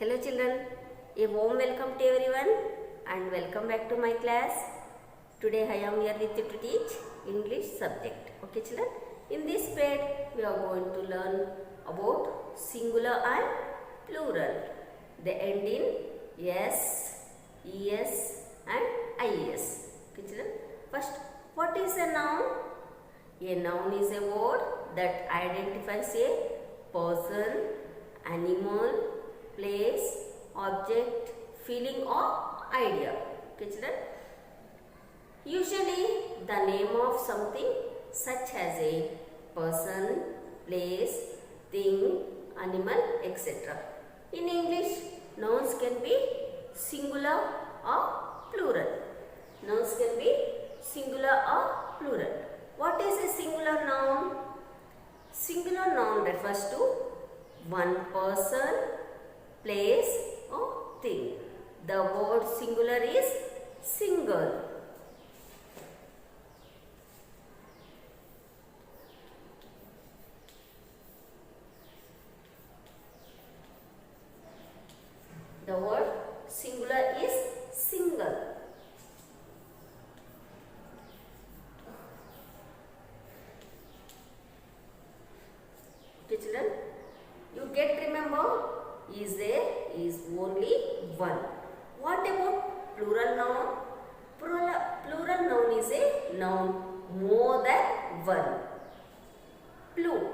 Hello children, a warm welcome to everyone and welcome back to my class. Today I am here with you to teach English subject. Okay children, in this period we are going to learn about singular and plural. They end in s, es and is. Okay children, first what is a noun? A noun is a word that identifies a person, animal, place, object, feeling or idea. Okay children? Usually the name of something such as a person, place, thing, animal, etc. In English, nouns can be singular or plural. Nouns can be singular or plural. What is a singular noun? Singular noun refers to one person, place or thing. The word singular is single. The word singular is single. Okay children, you get remember is there is only one. What about plural noun? Plural noun is a noun more than one. Plu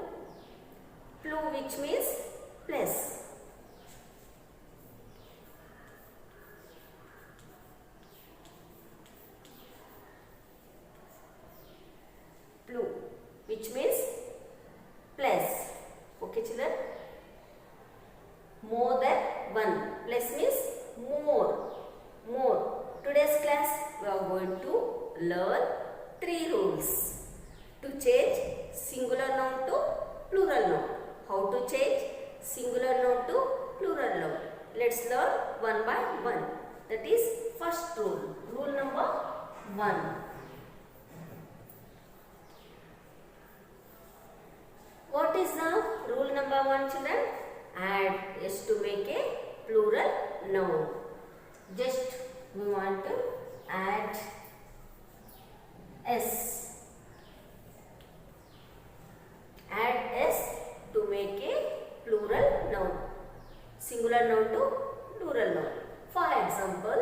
which means plus. Plu which means plus. Okay children? More than one. Plus means more. Today's class we are going to learn 3 rules to change singular noun to plural noun. How to change singular noun to plural noun? Let's learn one by one. That is first rule. Rule number 1. What is the rule number 1 children? Add s to make a plural noun. Just we want to add s. Add s to make a plural noun. Singular noun to plural noun. For example,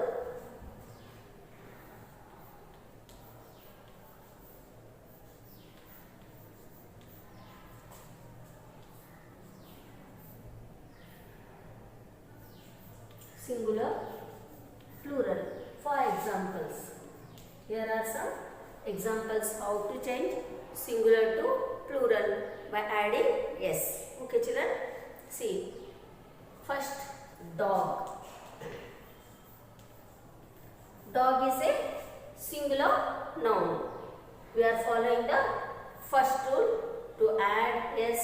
singular, plural. For examples, here are some examples how to change singular to plural by adding s. Okay children, see, first dog. Dog is a singular noun. We are following the first rule to add s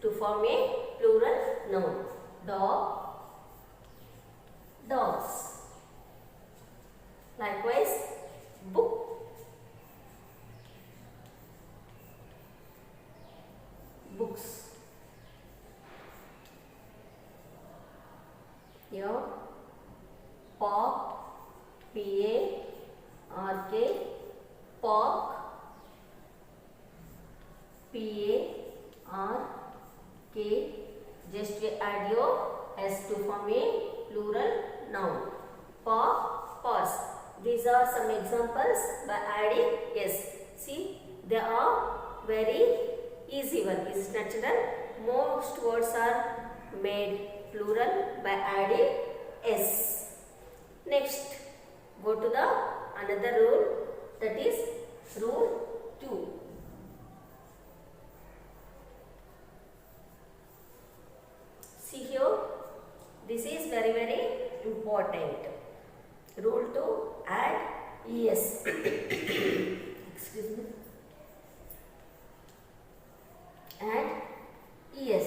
to form a plural noun. Dog, dogs. Likewise, book, books. Here, park, P-A-R-K, park, P-A-R-K. Just we add your s to form a plural noun. Paw, paws. These are some examples by adding s. See, they are very easy one. Is it children? Most words are made plural by adding s. Next, go to the another rule, that is rule 2. See here, this is very important. Rule 2, add es. Excuse me. Add es.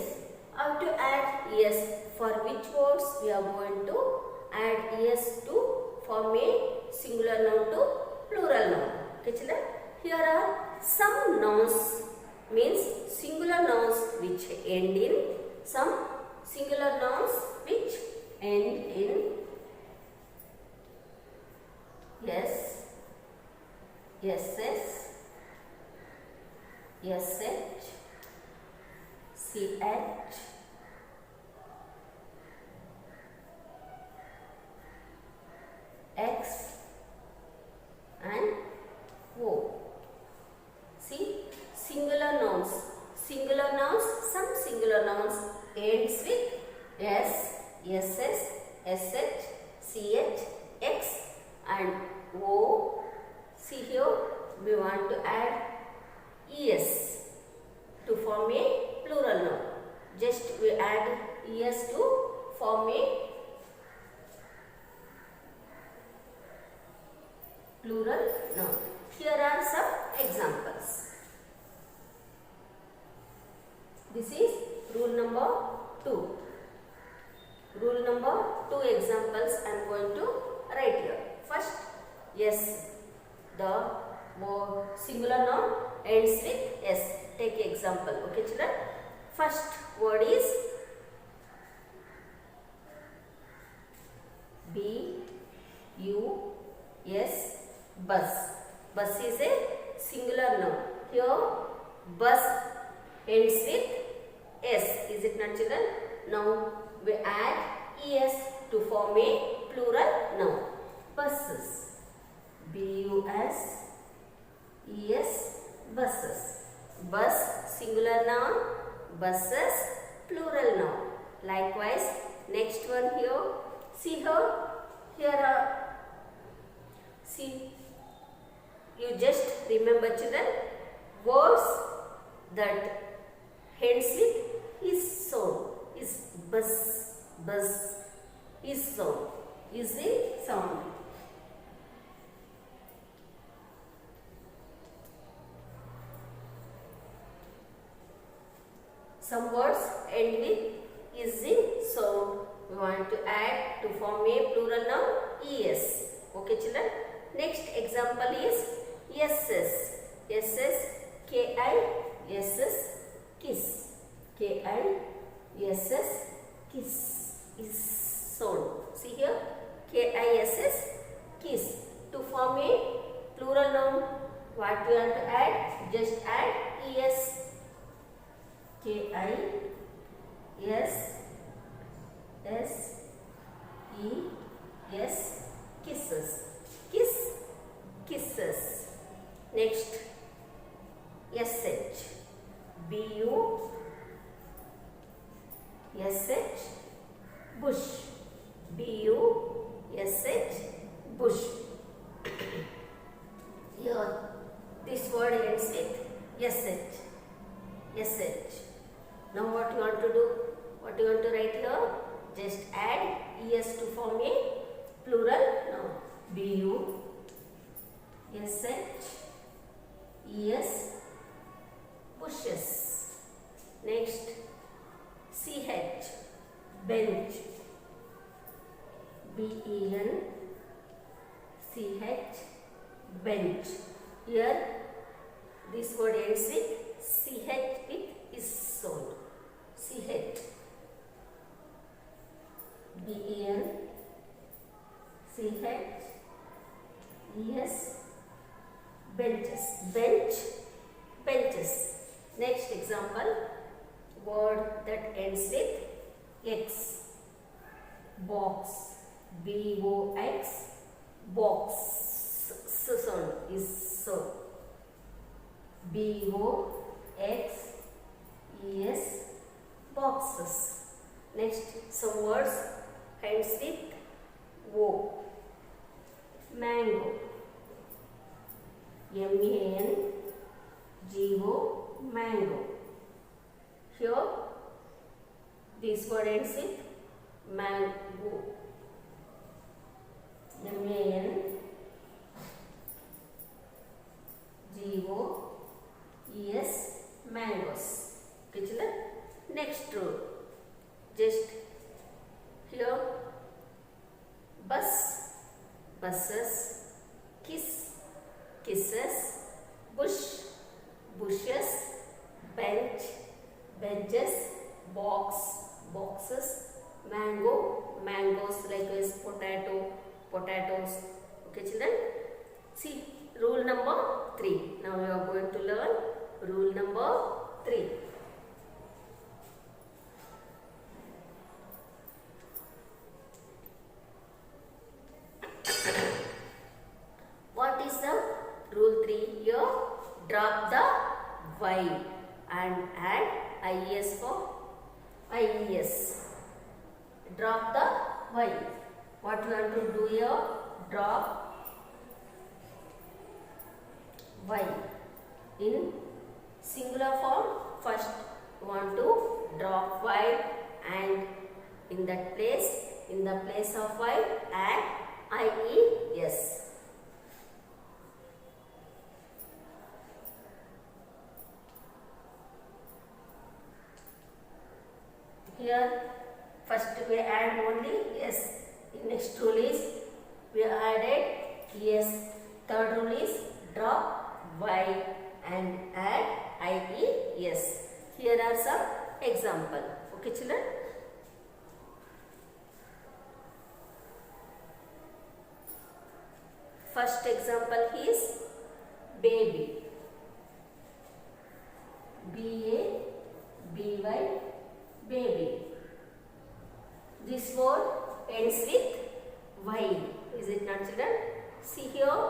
How to add es? For which words we are going to add es to form a singular noun to plural noun. Okay children? Here are some nouns, means singular nouns which end in, some singular nouns which end S, SS, SH, CH, X and O. See here, we want to add ES to form a plural noun. Just we add ES to form a plural noun. Here are some examples. This is rule number 2. Rule number 2 examples I am going to write here. First, yes, the singular noun ends with S. Take example. Okay, children. First word is B-U-S, bus. Bus is a singular noun. Here, bus ends with S. Is it not, children? Now, we add ES to form a plural noun. Buses. B-U-S, ES, buses. Bus, singular noun. Buses, plural noun. Likewise, next one here. See here. Here are, see, you just remember, children, words that ends with is sound. Is bus, bus, is sound. Is the sound. Some words end with is in sound. We want to add to form a plural noun ES. Okay, children. Next example is SS. SS, K-I-S-S, kiss. K-I-S-S, kiss is sound. See here, K-I-S-S, kiss. To form a plural noun, what we want to add? Just add ES. K-I-S-S-E-S, kisses. Kiss, kisses. Next, SH. B-U-S-H, bush. B-U-S-H, bush. Here, this word ends with SH. SH. Now what you want to do? What you want to write here? Just add ES to form a plural noun. B-U-S-H-E-S, bushes. Next, CH, bench. B-E-N-C-H, bench. Here, this word ends with CH with is sound. CH. B-E-N-C-H-E-S, benches. Bench, benches. Next example, word that ends with X. Box. B-O-X, box. Sound is sound. B-O-X-E-S, boxes. Next, some words ends with O. Mango. M-A-N-G-O, mango. Here, this word ends with mango. M-A-N-G-O-E-S, mangoes. Okay, children. Next rule. Just here, bus, buses, kiss, kisses, bush, bushes, bench, benches, box, boxes, mango, mangoes, likewise potato, potatoes. Okay, children. See, rule number 3. Now we are going to learn rule number 3. What is the rule 3 here? Drop the Y and add IES for IES. drop the y. What you want to do here? Drop y in singular form. First you want to drop y and in that place, in the place of y, add ies. Here first we add only s. In next rule is we added yes. Third rule is drop y and add ies. Here are some example. Okay, children. First example is baby. B-A-B-Y, baby. This word ends with y. Is it not, children? See here,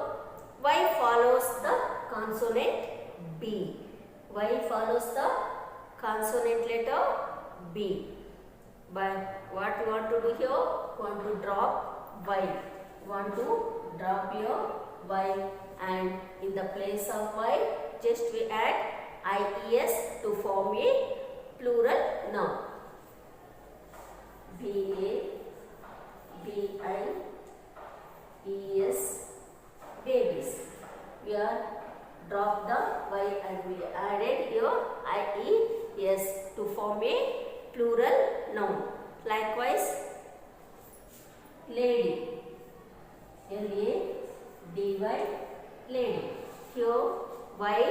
y follows the consonant B. Y follows the consonant letter B. But what you want to do here? You want to drop y. You want to drop your y, and in the place of y, just we add ies to form a plural noun. B-A-B-I-E-S, babies. We are drop the y and we added here ies to form a plural noun. Likewise, lady. L-A-D-Y, lady. Here y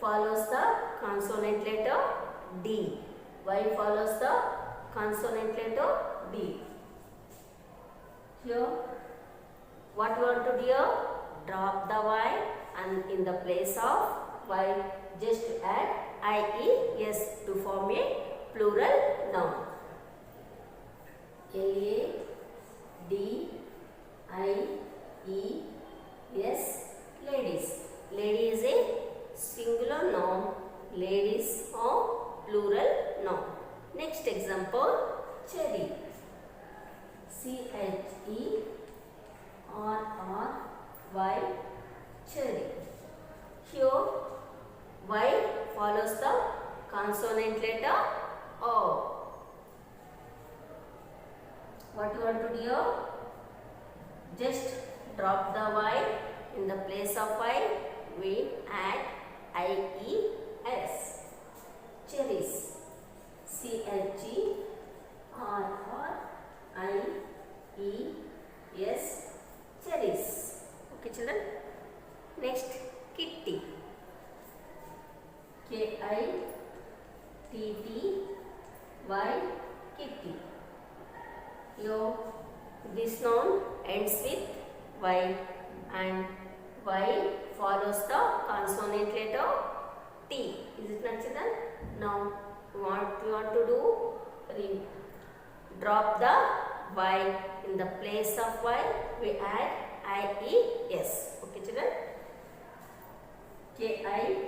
follows the consonant letter D. Y follows the consonant letter D. Here what we want to do here? Drop the y and in the place of y just add ies to form a plural noun. L-A-D-I-E-S, ladies. Lady is a singular noun. Ladies or plural noun. Next example, cherry. C-H-E-R-R-Y, cherry. Here y follows the consonant letter O. What you want to do here? Just drop the y. In the place of y, we add ies. Cherries. C-H-E-R-R-I-E-S, cherries. Okay, children. Next, kitty. K-I-T-T-Y, kitty. Here, this noun ends with y and y follows the consonant letter T. Is it not, children? Now, what we want to do? Drop the y. In the place of y, we add ies. Okay, children? K-I-T-T-I-E-S,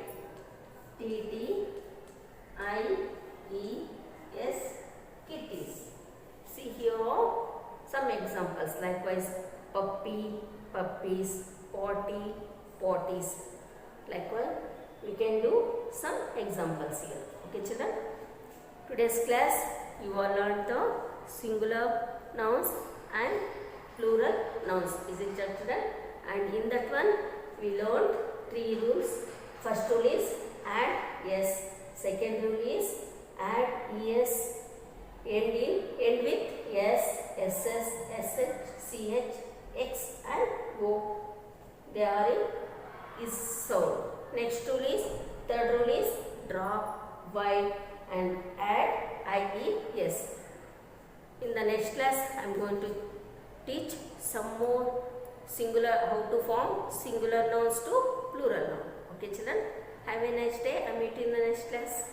kitties. See here some examples. Likewise, puppy, puppies, potty, potties. Likewise, we can do some examples here. Okay, children? Today's class, you all learned the singular nouns and plural nouns. Is it, children? And in that one, we learned 3 rules. First rule is add yes. Second rule is add es. End with s, ss, sh, ch, x and o. They are in is sound. Next rule is, third rule is drop y and add ies. In the next class, I am going to teach some more singular, how to form singular nouns to plural noun. Okay, children? Have a nice day. I meet you in the next class.